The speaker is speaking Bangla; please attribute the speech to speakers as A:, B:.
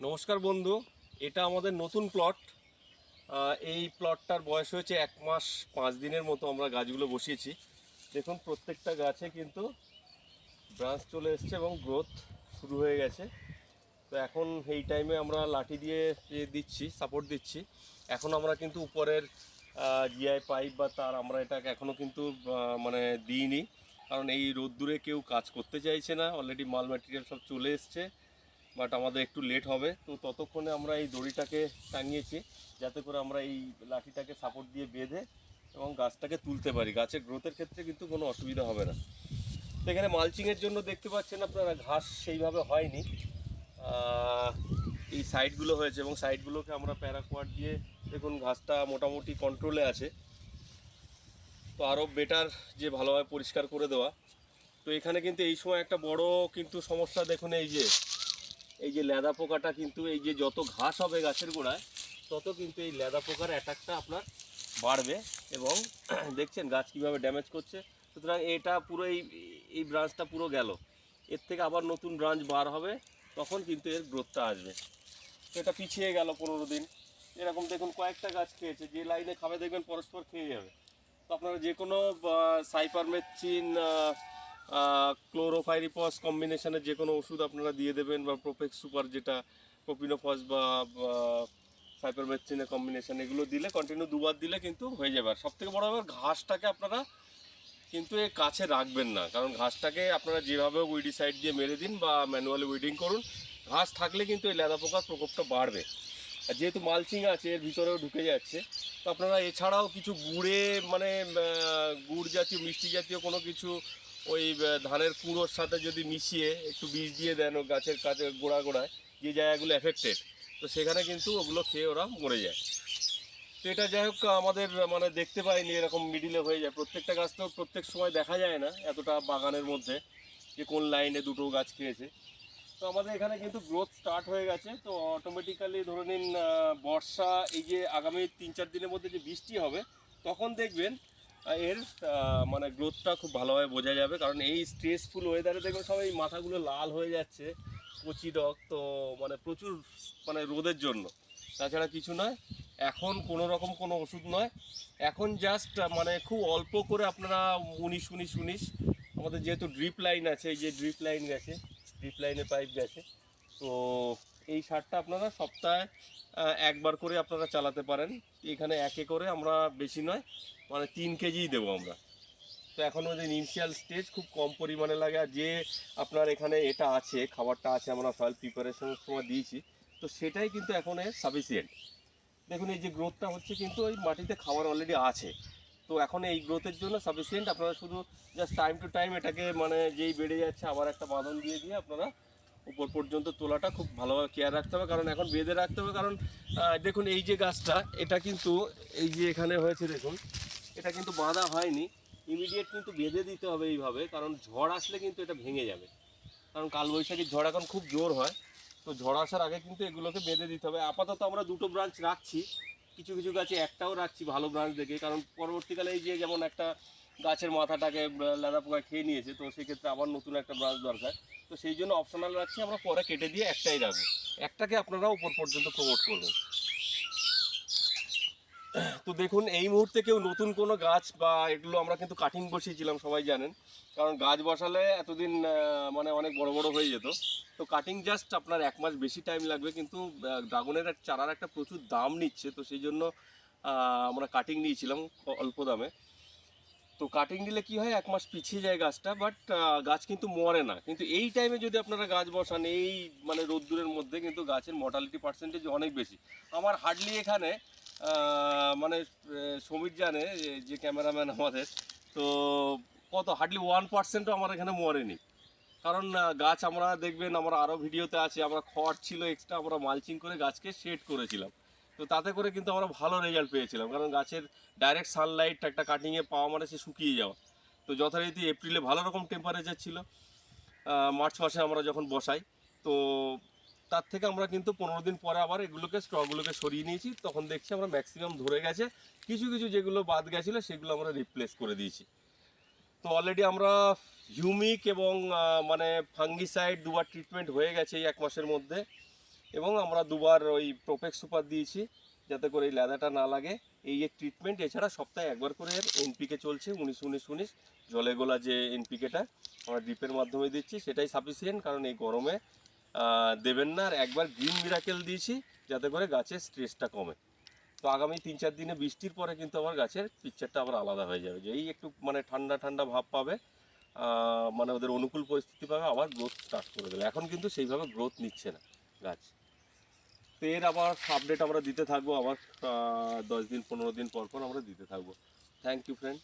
A: নমস্কার বন্ধু, এটা আমাদের নতুন প্লট। এই প্লটটার বয়স হয়েছে 1 মাস 5 দিনের মতো আমরা গাছগুলো বসিয়েছি। দেখুন প্রত্যেকটা গাছে কিন্তু ব্রাঞ্চ চলে এসছে এবং গ্রোথ শুরু হয়ে গেছে। তো এখন এই টাইমে আমরা লাঠি দিয়ে দিচ্ছি, সাপোর্ট দিচ্ছি। এখন আমরা কিন্তু উপরের জিআই পাইপ বা তার আমরা এটাকে এখনও কিন্তু মানে দিইনি, কারণ এই রোদ্দুরে কেউ কাজ করতে চাইছে না। অলরেডি মাল ম্যাটেরিয়াল সব চলে এসছে, বাট আমাদের একটু লেট হবে। তো ততক্ষণে আমরা এই দড়িটাকে টাঙিয়েছি যাতে করে আমরা এই লাঠিটাকে সাপোর্ট দিয়ে বেঁধে এবং গাছটাকে তুলতে পারি। গাছের গ্রোথের ক্ষেত্রে কিন্তু কোনো অসুবিধা হবে না। তো এখানে মালচিংয়ের জন্য দেখতে পাচ্ছেন আপনারা ঘাস সেইভাবে হয়নি, এই সাইডগুলো হয়েছে এবং সাইডগুলোকে আমরা প্যারাকোয়াট দিয়ে দেখুন ঘাসটা মোটামুটি কন্ট্রোলে আছে। তো আরও বেটার যে ভালোভাবে পরিষ্কার করে দেওয়া। তো এখানে কিন্তু এই সময় একটা বড় কিন্তু সমস্যা দেখুন, এই যে লেদা পোকাটা কিন্তু এই যে যত ঘাস হবে গাছের গোড়ায় তত কিন্তু এই লেদা পোকার অ্যাটাকটা আপনার বাড়বে এবং দেখছেন গাছ কীভাবে ড্যামেজ করছে। সুতরাং এটা পুরো এই ব্রাঞ্চটা পুরো গেল, এর থেকে আবার নতুন ব্রাঞ্চ বার হবে, তখন কিন্তু এর গ্রোথটা আসবে। তো এটা পিছিয়ে গেল 15 দিন। এরকম দেখুন কয়েকটা গাছ খেয়েছে, যে লাইনে খাবে দেখবেন পরস্পর খেয়ে যাবে। তো আপনারা যে কোনো সাইপারমেথ্রিন, ক্লোরোফাইরিপস কম্বিনেশনের যে কোনো ওষুধ আপনারা দিয়ে দেবেন, বা প্রোপেক্স সুপার যেটা প্রোপিনোফস বা সাইপারমেথ্রিনের কম্বিনেশন, এগুলো দিলে কন্টিনিউ 2 বার দিলে কিন্তু হয়ে যাবে। আর সবথেকে বড় ব্যাপার, ঘাসটাকে আপনারা কিন্তু এর কাছে রাখবেন না, কারণ ঘাসটাকে আপনারা যেভাবে উইডিসাইড দিয়ে মেরে দিন বা ম্যানুয়ালি উইডিং করুন, ঘাস থাকলে কিন্তু এই লেদা পোকার প্রকোপটা বাড়বে। আর যেহেতু মালচিং আছে এর ভিতরেও ঢুকে যাচ্ছে, তো আপনারা এছাড়াও কিছু গুড়ে মানে গুড় জাতীয় মিষ্টি জাতীয় কোনো কিছু ওই ধানের কুঁড়োর সাথে যদি মিশিয়ে একটু বীজ দিয়ে দেন ও গাছের কাছে গোড়ায় যে জায়গাগুলো এফেক্টেড, তো সেখানে কিন্তু ওগুলো খেয়ে ওরা মরে যায়। তো এটা যাই হোক, আমাদের মানে দেখতে পাইনি এরকম মিডিলে হয়ে যায়। প্রত্যেকটা গাছ তো প্রত্যেক সময় দেখা যায় না এতটা বাগানের মধ্যে, যে কোন লাইনে দুটো গাছ খেয়েছে। তো আমাদের এখানে কিন্তু গ্রোথ স্টার্ট হয়ে গেছে। তো অটোমেটিক্যালি ধরে নিন বর্ষা এই যে আগামী 3-4 দিনের মধ্যে যে বৃষ্টি হবে, তখন দেখবেন এর মানে গ্রোথটা খুব ভালোভাবে বোঝা যাবে। কারণ এই স্ট্রেসফুল ওয়েদারে দেখবেন সবাই মাথাগুলো লাল হয়ে যাচ্ছে, কচি ডগ, তো মানে প্রচুর মানে রোদের জন্য, তাছাড়া কিছু নয়। এখন কোনো রকম কোনো ওষুধ নয়, এখন জাস্ট মানে খুব অল্প করে আপনারা 19-19-19, আমাদের যেহেতু ড্রিপ লাইন আছে, এই যে ড্রিপ লাইন গেছে, ড্রিপ লাইনে পাইপ গেছে, তো এই সারটা আপনারা সপ্তাহে একবার করে আপনারা চালাতে পারেন। এখানে একে করে আমরা বেশি নয় মানে 3 কেজিই দেবো আমরা। তো এখন ওই যে ইনিশিয়াল স্টেজ খুব কম পরিমাণে লাগে। আর যে আপনার এখানে এটা আছে, খাবারটা আছে, আমরা সয়েল প্রিপারেশনের সময় দিয়েছি, তো সেটাই কিন্তু এখন এর সাফিসিয়েন্ট। দেখুন এই যে গ্রোথটা হচ্ছে কিন্তু ওই মাটিতে খাবার অলরেডি আছে, তো এখন এই গ্রোথের জন্য সাফিসিয়েন্ট। আপনারা শুধু জাস্ট টাইম টু টাইম এটাকে মানে যেই বেড়ে যাচ্ছে আবার একটা বাঁধন দিয়ে দিয়ে আপনারা উপর পর্যন্ত তোলাটা খুব ভালোভাবে কেয়ার রাখতে হবে, কারণ এখন বেঁধে রাখতে হবে। কারণ দেখুন এই যে গাছটা, এটা কিন্তু এই যে এখানে হয়েছে দেখুন, এটা কিন্তু বাঁধা হয়নি, ইমিডিয়েট কিন্তু বেঁধে দিতে হবে এইভাবে, কারণ ঝড় আসলে কিন্তু এটা ভেঙে যাবে। কারণ কালবৈশাখীর ঝড় এখন খুব জোর হয়, তো ঝড় আসার আগে কিন্তু এগুলোকে বেঁধে দিতে হবে। আপাতত আমরা 2টো ব্রাঞ্চ রাখছি, কিছু কিছু গাছে একটাও রাখছি ভালো ব্রাঞ্চ দেখে, কারণ পরবর্তীকালে এই যে যেমন একটা গাছের মাথাটাকে লেদা পোকা খেয়ে নিয়েছে, তো সেক্ষেত্রে আবার নতুন একটা ব্রাঞ্চ দরকার। তো সেই জন্য অপশনাল রাখছি, আমরা পরে কেটে দিয়ে একটাই রাখবো, একটাকে আপনারা উপর পর্যন্ত প্রমোট করবেন। তো দেখুন এই মুহূর্তে কেউ নতুন কোনো গাছ বা এগুলো আমরা কিন্তু কাটিং বসিয়েছিলাম সবাই জানেন, কারণ গাছ বসালে এতদিন মানে অনেক বড় বড় হয়ে যেত। তো কাটিং জাস্ট আপনার 1 মাস বেশি টাইম লাগবে, কিন্তু ড্রাগনের চারার একটা প্রচুর দাম নিচ্ছে, তো সেই জন্য আমরা কাটিং নিয়েছিলাম অল্প দামে। তো কাটিং দিলে কি হয়, 1 মাস পিছিয়ে যায় গাছটা, বাট গাছ কিন্তু মরে না। কিন্তু এই টাইমে যদি আপনারা গাছ বসান এই মানে রোদ্দুরের মধ্যে, কিন্তু গাছের মর্টালিটি পার্সেন্টেজ অনেক বেশি। আমার হার্ডলি এখানে মানে সমীর জানে যে ক্যামেরাম্যান আমাদের, তো কত হার্ডলি 1%ও আমার এখানে মরেনি। কারণ গাছ আমরা দেখবেন, আমরা আরও ভিডিওতে আছে, আমরা খড় ছিল এক্সট্রা, আমরা মালচিং করে গাছকে শেড করেছিলাম। তো তাতে করে কিন্তু আমরা ভালো রেজাল্ট পেয়েছিলাম, কারণ গাছের ডাইরেক্ট সানলাইট একটা কাটিংয়ে পাওয়া মানে সে শুকিয়ে যাওয়া। তো যথারীতি এপ্রিলে ভালো রকম টেম্পারেচার ছিল, মার্চ মাসে আমরা যখন বসাই, তো তার থেকে আমরা কিন্তু 15 দিন পরে আবার এগুলোকে স্টকগুলোকে সরিয়ে নিয়েছি, তখন দেখছি আমরা ম্যাক্সিমাম ধরে গেছে। কিছু কিছু যেগুলো বাদ গেছিলো সেগুলো আমরা রিপ্লেস করে দিয়েছি। তো অলরেডি আমরা হিউমিক এবং মানে ফাঙ্গিসাইড 2বার ট্রিটমেন্ট হয়ে গেছে এই 1 মাসের মধ্যে। এবং আমরা দুবার ওই প্রোপেক্স সুপার দিয়েছি যাতে করে এই লেদাটা না লাগে। এই যে ট্রিটমেন্ট, এছাড়া সপ্তাহে একবার করে এনপিকে চলছে 19-19-19 জলে গোলা যে এনপিকেটা আমরা ড্রিপের মাধ্যমে দিচ্ছি, সেটাই সাফিসিয়েন্ট, কারণ এই গরমে দেবেন না। আর একবার গ্রিন মিরাকেল দিয়েছি যাতে করে গাছের স্ট্রেসটা কমে। তো আগামী 3-4 দিনে বৃষ্টির পরে কিন্তু আমার গাছের পিকচারটা আবার আলাদা হয়ে যাবে, যে এই একটু মানে ঠান্ডা ঠান্ডা ভাব পাবে, মানে ওদের অনুকূল পরিস্থিতি পাবে, আবার গ্রোথ স্টার্ট করে দেবে। এখন কিন্তু সেইভাবে গ্রোথ নিচ্ছে না গাছ। তো এর আবার আপডেট আমরা দিতে থাকবো, আবার 10 দিন 15 দিন পর পর আমরা দিতে থাকবো। Thank you friend.